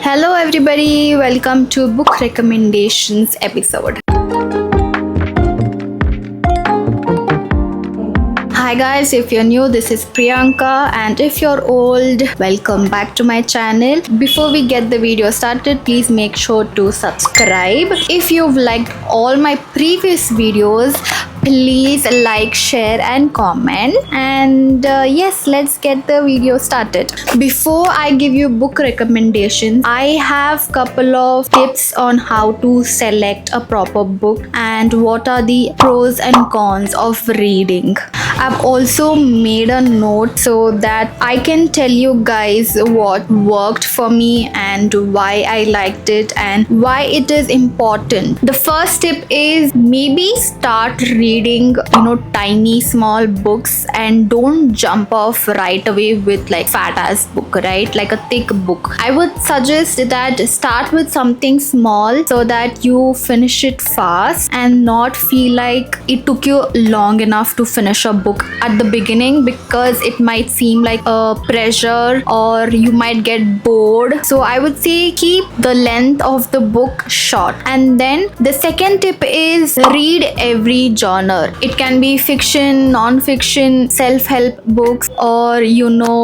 Hello everybody, welcome to book recommendations episode. Hi guys, if you're new, this is Priyanka, and if you're old, welcome back to my channel. Before we get the video started, please make sure to subscribe. If you've liked all my previous videos, please like, share and comment. And yes, let's get the video started. Before I give you book recommendations, I have couple of tips on how to select a proper book and what are the pros and cons of reading. I've also made a note so that I can tell you guys what worked for me and why I liked it and why it is important. The first tip is maybe start reading, tiny small books and don't jump off right away with like fat ass book, right? Like a thick book. I would suggest that start with something small so that you finish it fast and not feel like it took you long enough to finish a book at the beginning, because it might seem like a pressure or you might get bored. So I would say keep the length of the book short. And then the second tip is read every genre. It can be fiction, non-fiction, self-help books, or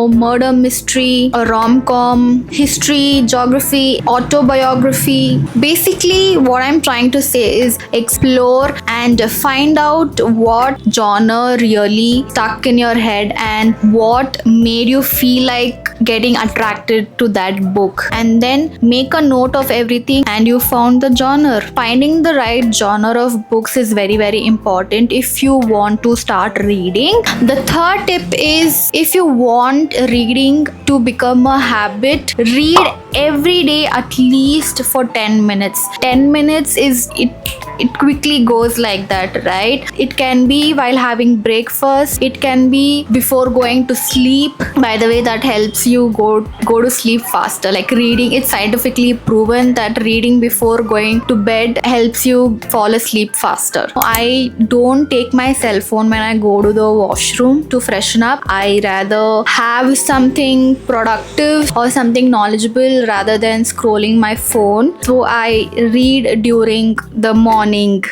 murder mystery, or rom-com, history, geography, autobiography. Basically what I'm trying to say is explore and find out what genre really stuck in your head and what made you feel like getting attracted to that book, and then make a note of everything and you found the genre. Finding the right genre of books is very, very important if you want to start reading. The third tip is, if you want reading to become a habit, read every day at least for 10 minutes. 10 minutes is it quickly goes like that, right? It can be while having breakfast, it can be before going to sleep. By the way, that helps you go to sleep faster. Like reading, it's scientifically proven that reading before going to bed helps you fall asleep faster. I don't take my cell phone when I go to the washroom to freshen up. I rather have something productive or something knowledgeable rather than scrolling my phone. So I read during the morning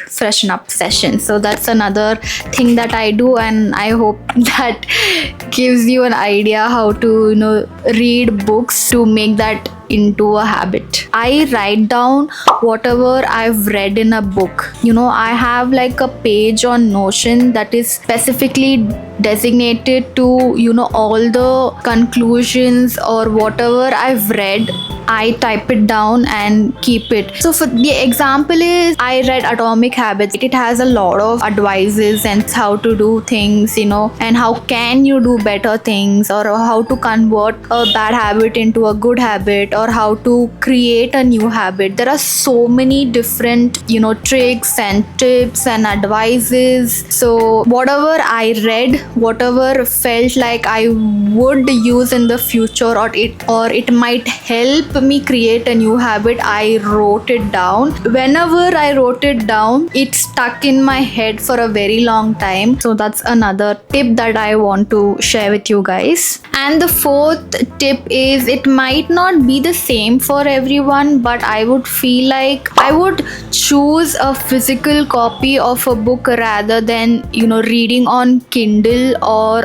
freshen up session. So that's another thing that I do, and I hope that gives you an idea how to read books to make that into a habit. I write down whatever I've read in a book. I have like a page on Notion that is specifically designated to all the conclusions or whatever I've read. I type it down and keep it. So for the example is, I read Atomic Habits. It has a lot of advices and how to do things, and how can you do better things, or how to convert a bad habit into a good habit, or how to create a new habit. There are so many different, tricks and tips and advices. So whatever I read, whatever felt like I would use in the future, or it might help me create a new habit, I wrote it down. Whenever I wrote it down, it stuck in my head for a very long time. So that's another tip that I want to share with you guys. And the fourth tip is, it might not be the same for everyone, but I would feel like I would choose a physical copy of a book rather than reading on Kindle or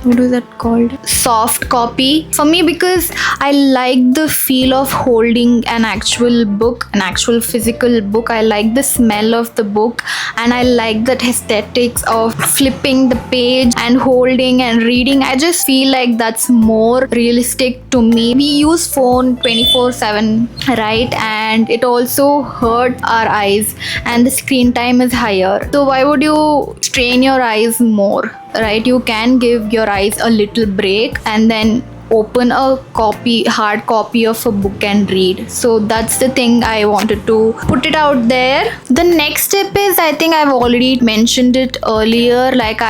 what is that called, soft copy for me, because I like the feel of holding an actual book, an actual physical book. I like the smell of the book, and I like that aesthetics of flipping the page and holding and reading. I just feel like that's more realistic to me. We use phone 24/7, right? And it also hurt our eyes, and the screen time is higher. So why would you strain your eyes more, right? You can give your eyes a little break and then open a hard copy of a book and read. So that's the thing I wanted to put it out there. The next tip is, I think I've already mentioned it earlier, like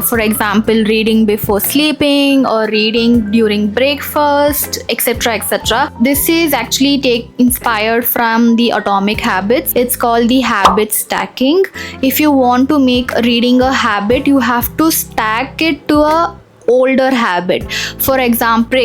for example, reading before sleeping or reading during breakfast, etc. This is actually inspired from the Atomic Habits. It's called the habit stacking. If you want to make reading a habit, you have to stack it to a older habit. For example,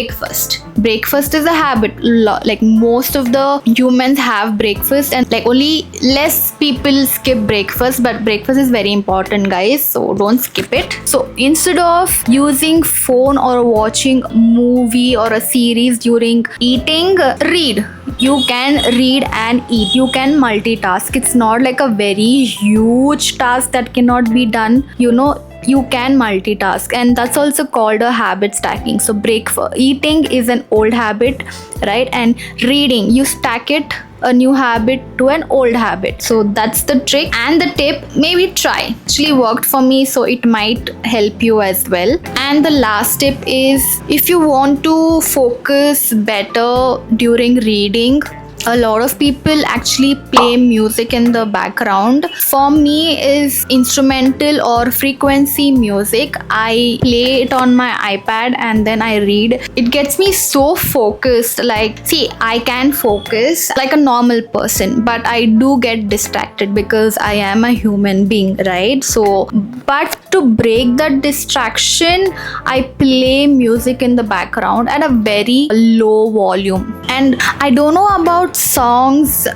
breakfast is a habit. Like most of the humans have breakfast, and like only less people skip breakfast, but breakfast is very important, guys, so don't skip it. So instead of using phone or watching movie or a series during eating, read. You can read and eat. You can multitask. It's not like a very huge task that cannot be done, you can multitask, and that's also called a habit stacking. So eating is an old habit, right? And reading, you stack it, a new habit to an old habit. So that's the trick and the tip. Maybe try. Actually worked for me, so it might help you as well. And the last tip is, if you want to focus better during reading, a lot of people actually play music in the background. For me is instrumental or frequency music. I play it on my iPad and then I read. It gets me so focused. Like, see, I can focus like a normal person, but I do get distracted because I am a human being, right? So, but to break that distraction, I play music in the background at a very low volume. And I don't know about songs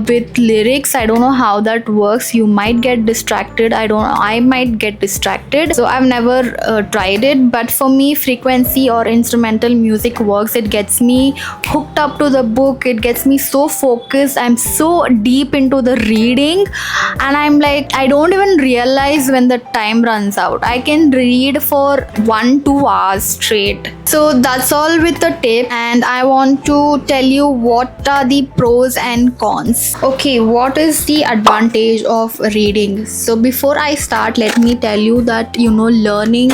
with lyrics. I don't know how that works. You might get distracted. I might get distracted. So I've never tried it. But for me, frequency or instrumental music works. It gets me hooked up to the book. It gets me so focused. I'm so deep into the reading. And I'm like, I don't even realize when the time runs out. I can read for 1-2 hours straight. So that's all with the tip. And I want to tell you what are the pros and cons. Okay, what is the advantage of reading? So before I start, let me tell you that learning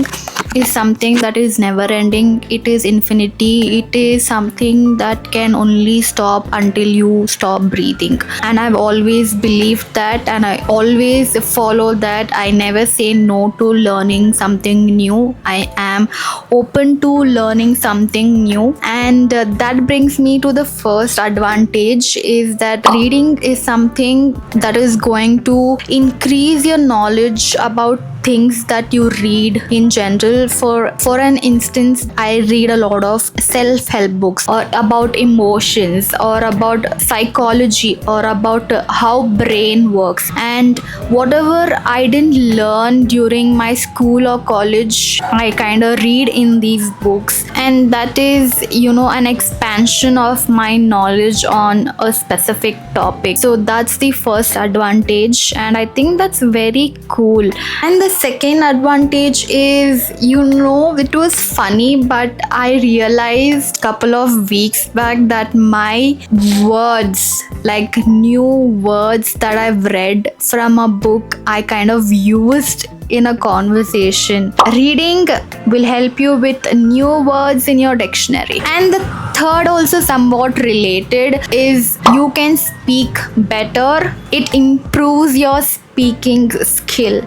is something that is never ending. It is infinity. It is something that can only stop until you stop breathing. And I've always believed that, and I always follow that. I never say no to learning something new. I am open to learning something new. And that brings me to the first advantage, is that reading is something that is going to increase your knowledge about things that you read in general. For an instance, I read a lot of self-help books, or about emotions, or about psychology, or about how brain works. And whatever I didn't learn during my school or college, I kind of read in these books, and that is an expansion of my knowledge on a specific topic. So that's the first advantage, and I think that's very cool. And the second advantage is, it was funny, but I realized couple of weeks back that my words, like new words that I've read from a book, I kind of used in a conversation. Reading will help you with new words in your dictionary. And the third, also somewhat related, is you can speak better. It improves your speaking skill.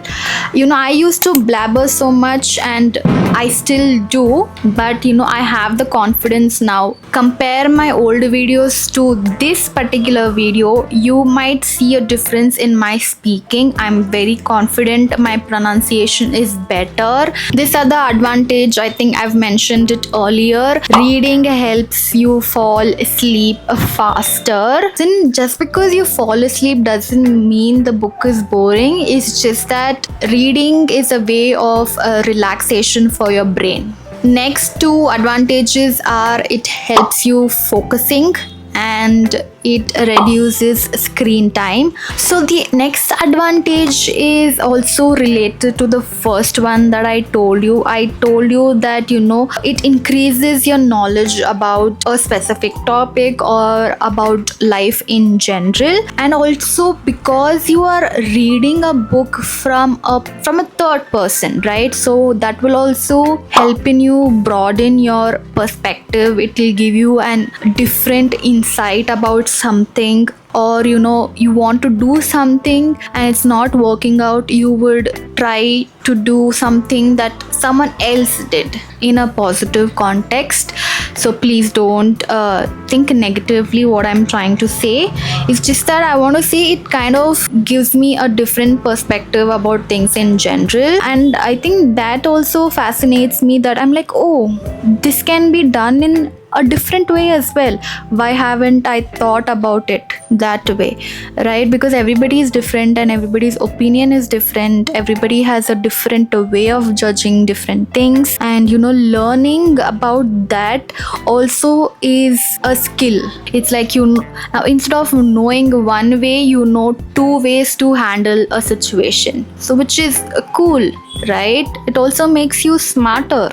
I used to blabber so much, and I still do, but I have the confidence now. Compare my old videos to this particular video, you might see a difference in my speaking. I'm very confident. My pronunciation is better. This other advantage, I think I've mentioned it earlier. Reading helps you fall asleep faster. Then just because you fall asleep doesn't mean the book is boring. It's just that reading is a way of relaxation for your brain. Next two advantages are, it helps you focusing and it reduces screen time. So the next advantage is also related to the first one that I told you. I told you that it increases your knowledge about a specific topic or about life in general. And also because you are reading a book from a third person, right? So that will also help in you broaden your perspective. It will give you an different insight about something, or you want to do something and it's not working out, you would try to do something that someone else did in a positive context. So please don't think negatively what I'm trying to say. It's just that I want to say it kind of gives me a different perspective about things in general, and I think that also fascinates me, that I'm like, oh, this can be done in a different way as well. Why haven't I thought about it that way, right? Because everybody is different and everybody's opinion is different. Everybody has a different way of judging different things, and learning about that also is a skill. It's like now, instead of knowing one way, you know two ways to handle a situation, so which is cool, right? It also makes you smarter.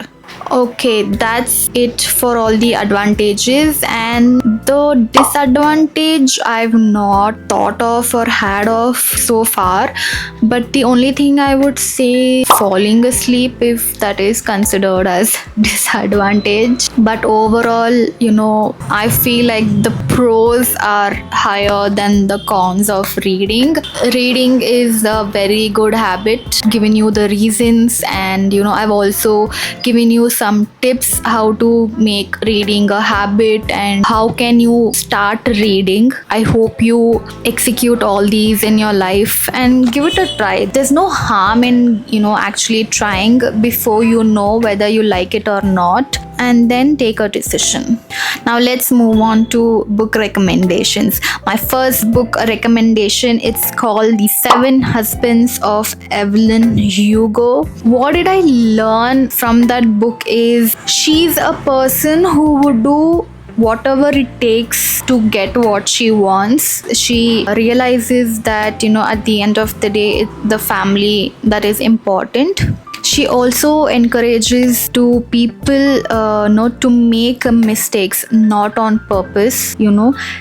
Okay, that's it for all the advantages, and the disadvantage I've not thought of or had of so far. But the only thing I would say, falling asleep, if that is considered as disadvantage. But overall, I feel like the pros are higher than the cons of reading. Reading is a very good habit, giving you the reasons, and I've also given you some tips how to make reading a habit and how can you start reading. I hope you execute all these in your life and give it a try. There's no harm in actually trying before you know whether you like it or not, and then take a decision. Now let's move on to book recommendations. My first book recommendation, it's called The 7 Husbands of Evelyn Hugo. What did I learn from that book is she's a person who would do whatever it takes to get what she wants. She realizes that at the end of the day, it's the family that is important. She also encourages to people not to make mistakes, not on purpose.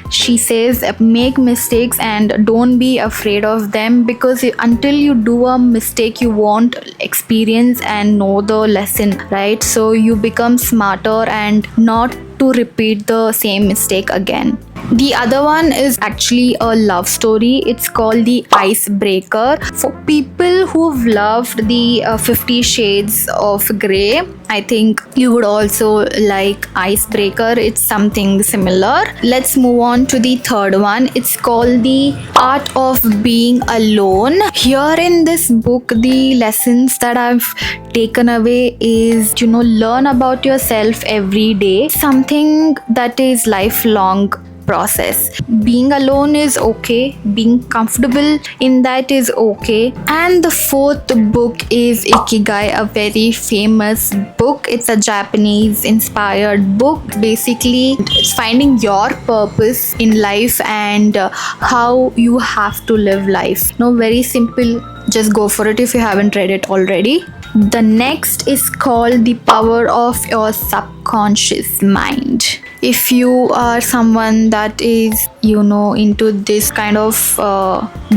She says make mistakes and don't be afraid of them, because until you do a mistake you won't experience and know the lesson, right? So you become smarter and not to repeat the same mistake again. The other one is actually a love story. It's called The Icebreaker. For people who've loved the 50 Shades of Grey, I think you would also like Icebreaker. It's something similar. Let's move on to the third one. It's called The Art of Being Alone. Here in this book, the lessons that I've taken away is, learn about yourself every day. Something that is lifelong process. Being alone is okay, being comfortable in that is okay. And the fourth book is Ikigai, a very famous book. It's a Japanese inspired book. Basically, it's finding your purpose in life and how you have to live life. Very simple. Just go for it if you haven't read it already. The next is called The Power of Your Subconscious Mind. If you are someone that is, into this kind of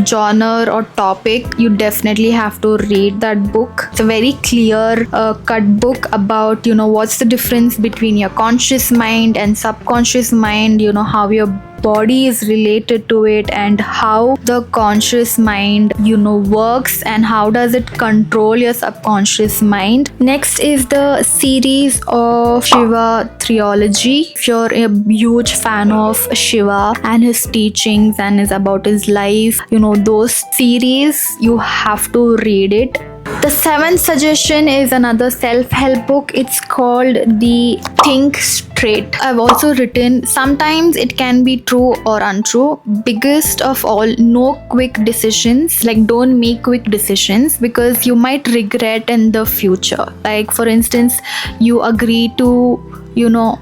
genre or topic, you definitely have to read that book. It's a very clear cut book about, what's the difference between your conscious mind and subconscious mind, how your body is related to it and how the conscious mind works and how does it control your subconscious mind. Next is the series of Shiva Trilogy. If you're a huge fan of Shiva and his teachings and is about his life, those series, you have to read it. The seventh suggestion is another self-help book. It's called The Think Straight. I've also written, sometimes it can be true or untrue. Biggest of all, no quick decisions. Like, don't make quick decisions because you might regret in the future. Like, for instance, you agree to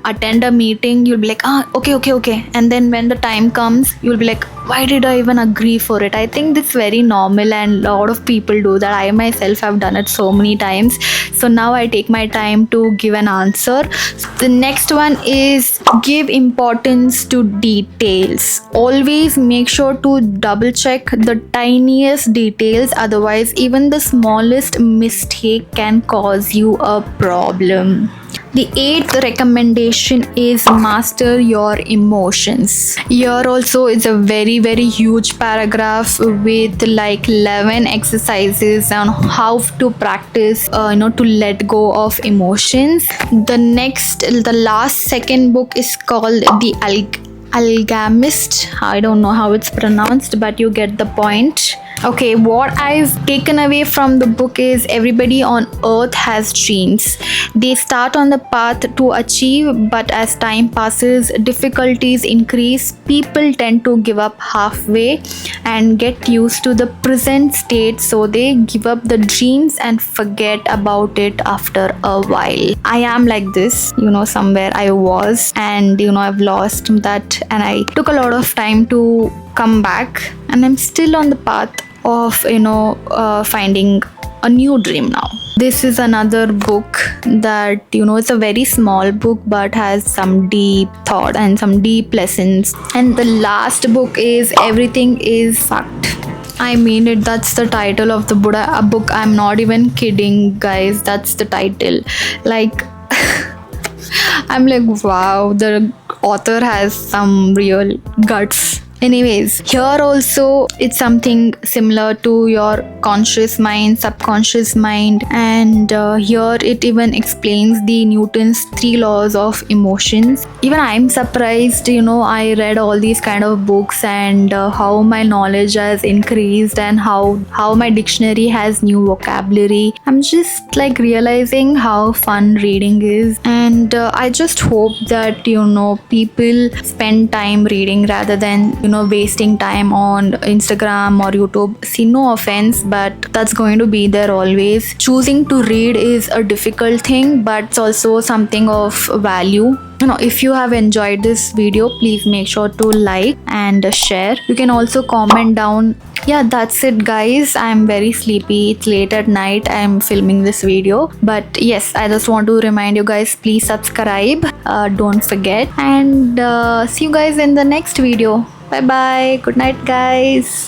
attend a meeting, you'll be like, okay, and then when the time comes, you'll be like, why did I even agree for it? I think this is very normal and a lot of people do that. I myself have done it so many times. So now I take my time to give an answer. The next one is give importance to details. Always make sure to double check the tiniest details, otherwise even the smallest mistake can cause you a problem. The eighth recommendation is master your emotions. Here also it's a very huge paragraph with like 11 exercises on how to practice to let go of emotions. The last second book is called The Alchemist. I don't know how it's pronounced, but you get the point. Okay, what I've taken away from the book is everybody on earth has dreams. They start on the path to achieve, but as time passes, difficulties increase. People tend to give up halfway and get used to the present state, so they give up the dreams and forget about it after a while. I am like this, somewhere I was, and I've lost that, and I took a lot of time to come back, and I'm still on the path of finding a new dream now. This is another book that it's a very small book but has some deep thought and some deep lessons. And the last book is Everything is Fucked. I mean it, that's the title of the book. I'm not even kidding, guys. That's the title. Like I'm like, wow, the author has some real guts. Anyways, here also it's something similar to your conscious mind, subconscious mind, and here it even explains the Newton's 3 laws of emotions. Even I'm surprised, I read all these kind of books and how my knowledge has increased and how my dictionary has new vocabulary. I'm just like realizing how fun reading is, and I just hope that people spend time reading rather than wasting time on Instagram or YouTube. See, no offense, but that's going to be there always. Choosing to read is a difficult thing, but it's also something of value. If you have enjoyed this video, please make sure to like and share. You can also comment down. Yeah, that's it, guys. I'm very sleepy. It's late at night. I'm filming this video, but yes, I just want to remind you guys, please subscribe, don't forget, and see you guys in the next video. Bye bye. Good night, guys.